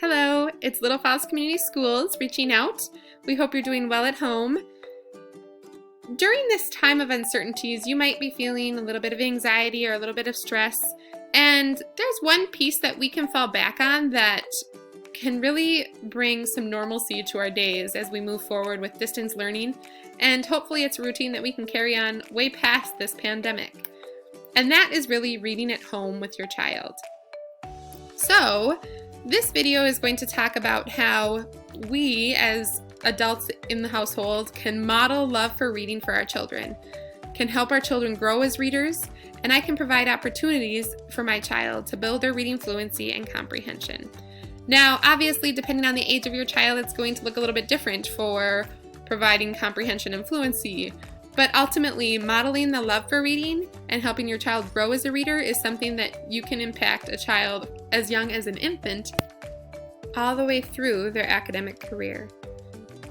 Hello, it's Little Falls Community Schools reaching out. We hope you're doing well at home. During this time of uncertainties, you might be feeling a little bit of anxiety or a little bit of stress, and there's one piece that we can fall back on that can really bring some normalcy to our days as we move forward with distance learning, and hopefully it's a routine that we can carry on way past this pandemic. And that is really reading at home with your child. So, this video is going to talk about how we as adults in the household can model love for reading for our children, can help our children grow as readers, and I can provide opportunities for my child to build their reading fluency and comprehension. Now, obviously, depending on the age of your child, it's going to look a little bit different for providing comprehension and fluency. But ultimately, modeling the love for reading and helping your child grow as a reader is something that you can impact a child as young as an infant all the way through their academic career.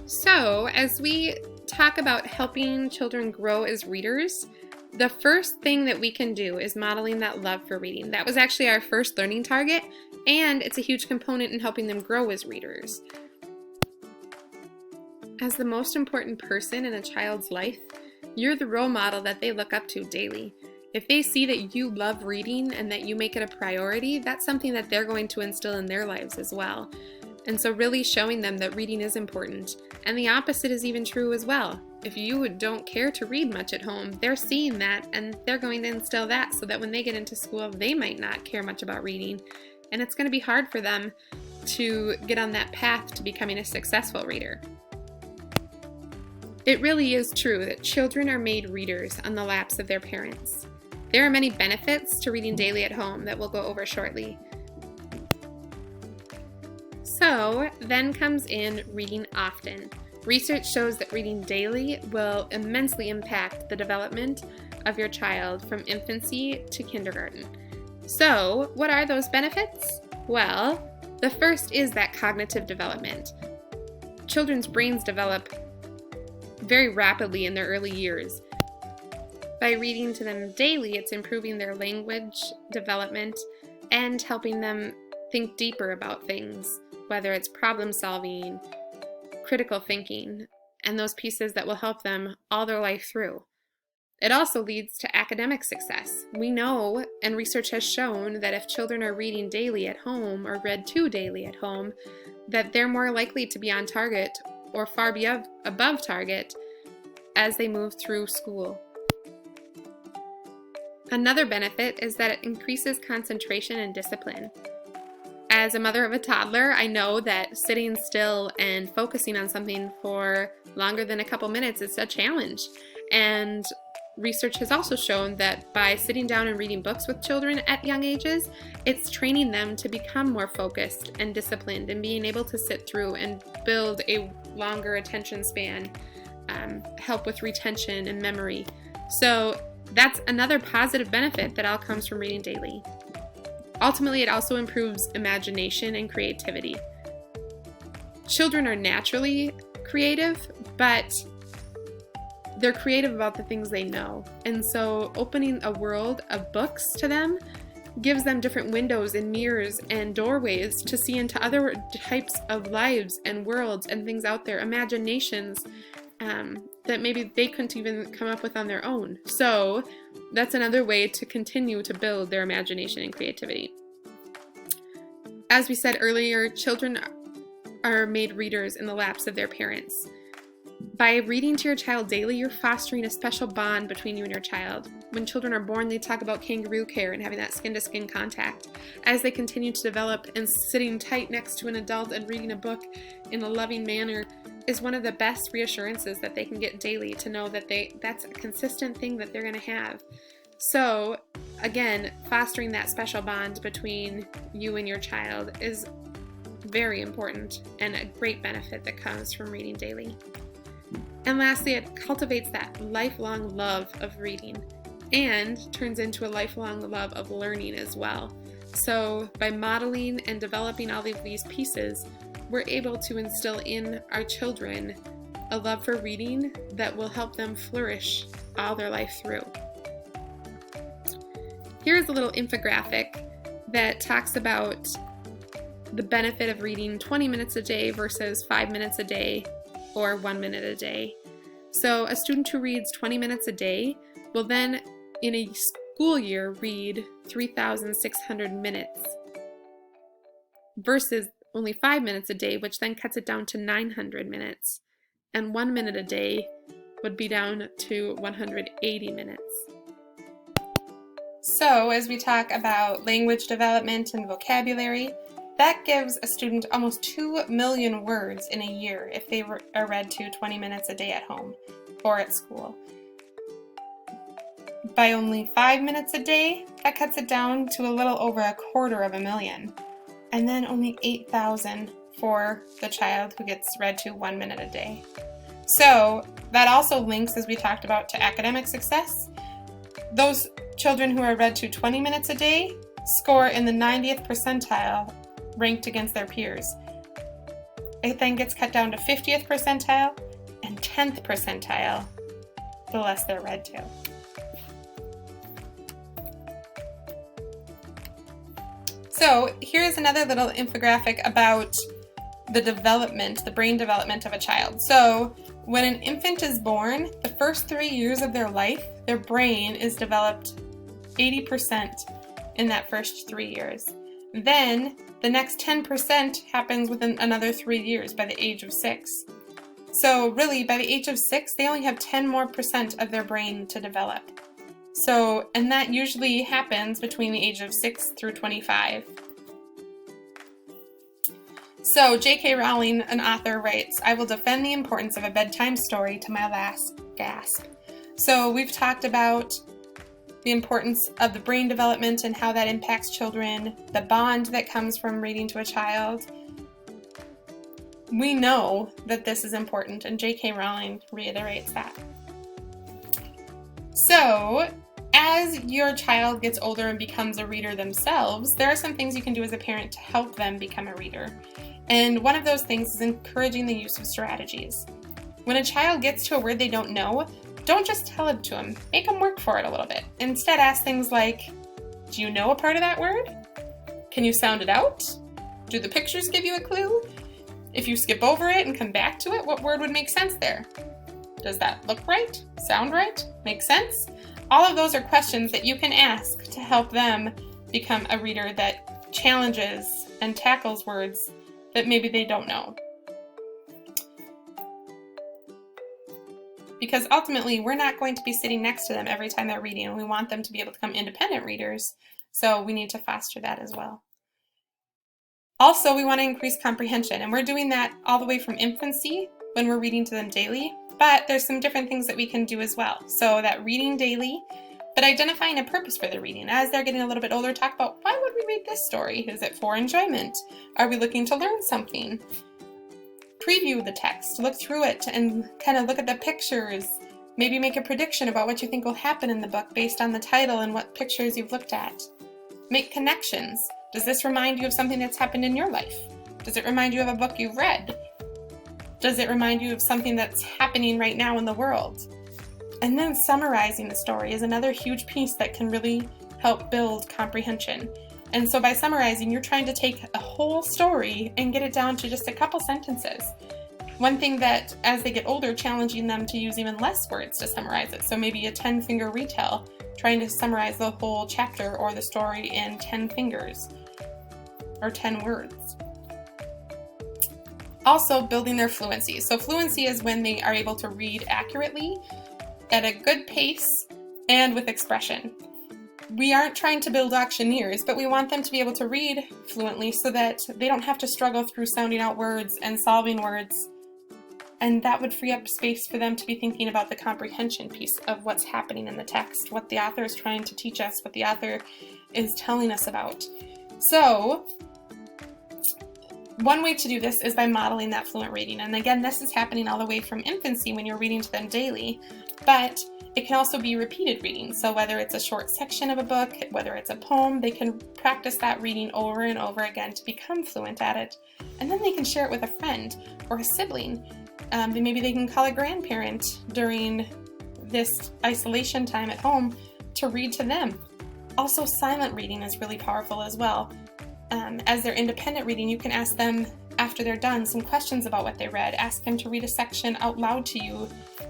So, as we talk about helping children grow as readers, the first thing that we can do is modeling that love for reading. That was actually our first learning target, and it's a huge component in helping them grow as readers. As the most important person in a child's life, you're the role model that they look up to daily. If they see that you love reading and that you make it a priority, that's something that they're going to instill in their lives as well. And so really showing them that reading is important. And the opposite is even true as well. If you don't care to read much at home, they're seeing that and they're going to instill that so that when they get into school, they might not care much about reading. And it's going to be hard for them to get on that path to becoming a successful reader. It really is true that children are made readers on the laps of their parents. There are many benefits to reading daily at home that we'll go over shortly. So, then comes in reading often. Research shows that reading daily will immensely impact the development of your child from infancy to kindergarten. So, what are those benefits? Well, the first is that cognitive development. Children's brains develop very rapidly in their early years. By reading to them daily, it's improving their language development and helping them think deeper about things, whether it's problem solving, critical thinking, and those pieces that will help them all their life through. It also leads to academic success. We know, and research has shown, that if children are reading daily at home or read to daily at home, that they're more likely to be on target or far above target as they move through school. Another benefit is that it increases concentration and discipline. As a mother of a toddler, I know that sitting still and focusing on something for longer than a couple minutes is a challenge. And research has also shown that by sitting down and reading books with children at young ages, it's training them to become more focused and disciplined and being able to sit through and build a longer attention span, help with retention and memory. So that's another positive benefit that all comes from reading daily. Ultimately, it also improves imagination and creativity. Children are naturally creative, but they're creative about the things they know. And so opening a world of books to them gives them different windows and mirrors and doorways to see into other types of lives and worlds and things out there, imaginations that maybe they couldn't even come up with on their own. So that's another way to continue to build their imagination and creativity. As we said earlier, children are made readers in the laps of their parents. By reading to your child daily, you're fostering a special bond between you and your child. When children are born, they talk about kangaroo care and having that skin-to-skin contact. As they continue to develop, and sitting tight next to an adult and reading a book in a loving manner is one of the best reassurances that they can get daily, to know that that's a consistent thing that they're going to have. So, again, fostering that special bond between you and your child is very important and a great benefit that comes from reading daily. And lastly, it cultivates that lifelong love of reading and turns into a lifelong love of learning as well. So by modeling and developing all of these pieces, we're able to instill in our children a love for reading that will help them flourish all their life through. Here's a little infographic that talks about the benefit of reading 20 minutes a day versus 5 minutes a day or 1 minute a day. So a student who reads 20 minutes a day will then in a school year read 3,600 minutes versus only 5 minutes a day, which then cuts it down to 900 minutes. And 1 minute a day would be down to 180 minutes. So as we talk about language development and vocabulary, that gives a student almost 2 million words in a year if they are read to 20 minutes a day at home or at school. By only 5 minutes a day, that cuts it down to a little over 250,000. And then only 8,000 for the child who gets read to 1 minute a day. So that also links, as we talked about, to academic success. Those children who are read to 20 minutes a day score in the 90th percentile ranked against their peers. It then gets cut down to 50th percentile and 10th percentile the less they're read to. So here's another little infographic about the development, the brain development of a child. So when an infant is born, the first 3 years of their life, their brain is developed 80% in that first 3 years. Then the next 10% happens within another 3 years by the age of 6. So really, by the age of 6, they only have 10% more of their brain to develop. So, and that usually happens between the age of 6 through 25. So J.K. Rowling, an author, writes, "I will defend the importance of a bedtime story to my last gasp." So we've talked about the importance of the brain development and how that impacts children, the bond that comes from reading to a child. We know that this is important, and J.K. Rowling reiterates that. So, as your child gets older and becomes a reader themselves, there are some things you can do as a parent to help them become a reader. And one of those things is encouraging the use of strategies. When a child gets to a word they don't know, don't just tell it to them. Make them work for it a little bit. Instead, ask things like, do you know a part of that word? Can you sound it out? Do the pictures give you a clue? If you skip over it and come back to it, what word would make sense there? Does that look right? Sound right? Make sense? All of those are questions that you can ask to help them become a reader that challenges and tackles words that maybe they don't know. Because ultimately, we're not going to be sitting next to them every time they're reading, and we want them to be able to become independent readers, so we need to foster that as well. Also, we want to increase comprehension, and we're doing that all the way from infancy when we're reading to them daily, but there's some different things that we can do as well. So that reading daily, but identifying a purpose for the reading. As they're getting a little bit older, talk about, why would we read this story? Is it for enjoyment? Are we looking to learn something? Preview the text, look through it, and kind of look at the pictures. Maybe make a prediction about what you think will happen in the book based on the title and what pictures you've looked at. Make connections. Does this remind you of something that's happened in your life? Does it remind you of a book you've read? Does it remind you of something that's happening right now in the world? And then summarizing the story is another huge piece that can really help build comprehension. And so by summarizing, you're trying to take a whole story and get it down to just a couple sentences. One thing that, as they get older, challenging them to use even less words to summarize it. So maybe a 10-finger retell, trying to summarize the whole chapter or the story in 10 fingers or 10 words. Also, building their fluency. So fluency is when they are able to read accurately, at a good pace, and with expression. We aren't trying to build auctioneers, but we want them to be able to read fluently so that they don't have to struggle through sounding out words and solving words. And that would free up space for them to be thinking about the comprehension piece of what's happening in the text, what the author is trying to teach us, what the author is telling us about. So, one way to do this is by modeling that fluent reading. And again, this is happening all the way from infancy when you're reading to them daily, but it can also be repeated reading. So whether it's a short section of a book, whether it's a poem, they can practice that reading over and over again to become fluent at it. And then they can share it with a friend or a sibling. Maybe they can call a grandparent during this isolation time at home to read to them. Also, silent reading is really powerful as well. as they're independent reading, you can ask them after they're done some questions about what they read. Ask them to read a section out loud to you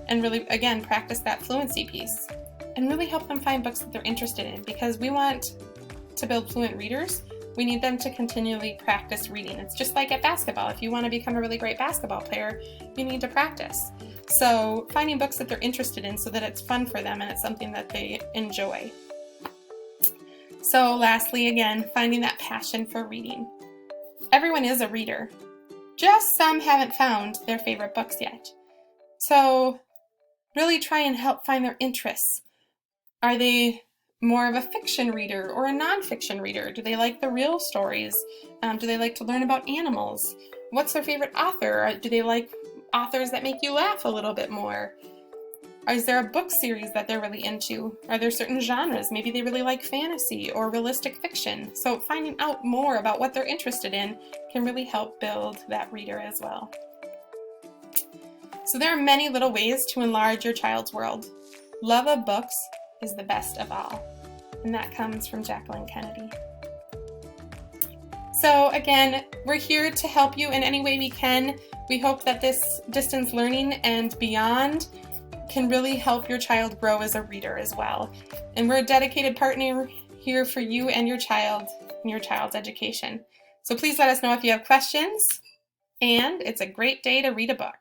and really, again, practice that fluency piece. And really help them find books that they're interested in, because we want to build fluent readers. We need them to continually practice reading. It's just like at basketball. If you want to become a really great basketball player, you need to practice. So finding books that they're interested in so that it's fun for them and it's something that they enjoy. So lastly, again, finding that passion for reading. Everyone is a reader. Just some haven't found their favorite books yet. So really try and help find their interests. Are they more of a fiction reader or a nonfiction reader? Do they like the real stories? Do they like to learn about animals? What's their favorite author? Do they like authors that make you laugh a little bit more? Or is there a book series that they're really into? Are there certain genres? Maybe they really like fantasy or realistic fiction. So finding out more about what they're interested in can really help build that reader as well. So there are many little ways to enlarge your child's world. Love of books is the best of all. And that comes from Jacqueline Kennedy. So again, we're here to help you in any way we can. We hope that this distance learning and beyond can really help your child grow as a reader as well. And we're a dedicated partner here for you and your child in your child's education. So please let us know if you have questions, and it's a great day to read a book.